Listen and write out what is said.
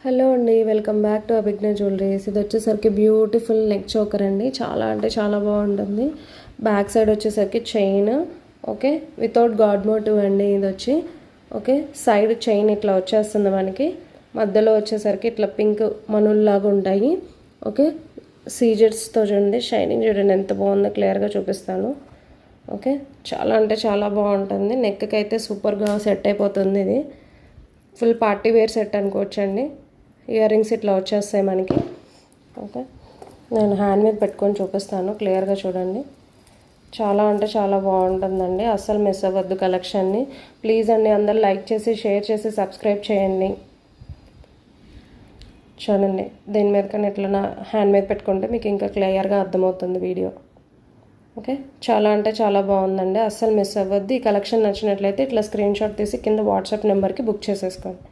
Hello అండి, welcome back to అభిజ్ఞ jewelleries. ఇది వచ్చేసరికి బ్యూటిఫుల్ నెక్ చోకర్ అండి. చాలా అంటే చాలా బాగుంటుంది. బ్యాక్ సైడ్ వచ్చేసరికి chain, okay, without god motive అండి. ఇది వచ్చి ఓకే, సైడ్ చైన్ ఇట్లా వచ్చేస్తుంది మనకి. మధ్యలో వచ్చేసరికి ఇట్లా పింక్ మనుల్లాగా ఉంటాయి. ఓకే, సీజెట్స్తో చూడండి, షైనింగ్ చూడండి ఎంత బాగుందో, క్లియర్గా చూపిస్తాను. ఓకే, చాలా అంటే చాలా బాగుంటుంది. నెక్కి అయితే సూపర్గా సెట్ అయిపోతుంది. ఇది ఫుల్ పార్టీ వేర్ సెట్ అనుకోవచ్చండి. ఇయర్ రింగ్స్ ఇట్లా వచ్చేస్తాయి మనకి. ఓకే, నేను హ్యాండ్ మీద పెట్టుకొని చూపిస్తాను, క్లియర్గా చూడండి. చాలా అంటే చాలా బాగుంటుందండి. అస్సలు మిస్ అవ్వద్దు కలెక్షన్ని. ప్లీజ్ అండి, అందరు లైక్ చేసి షేర్ చేసి సబ్స్క్రైబ్ చేయండి. చూడండి, దీని మీద కానీ ఇట్లా నా హ్యాండ్ మీద పెట్టుకుంటే మీకు ఇంకా క్లియర్గా అర్థమవుతుంది వీడియో. ఓకే, చాలా అంటే చాలా బాగుందండి. అస్సలు మిస్ అవ్వద్దు. ఈ కలెక్షన్ నచ్చినట్లయితే ఇట్లా స్క్రీన్ షాట్ తీసి కింద వాట్సాప్ నెంబర్కి బుక్ చేసేసుకోండి.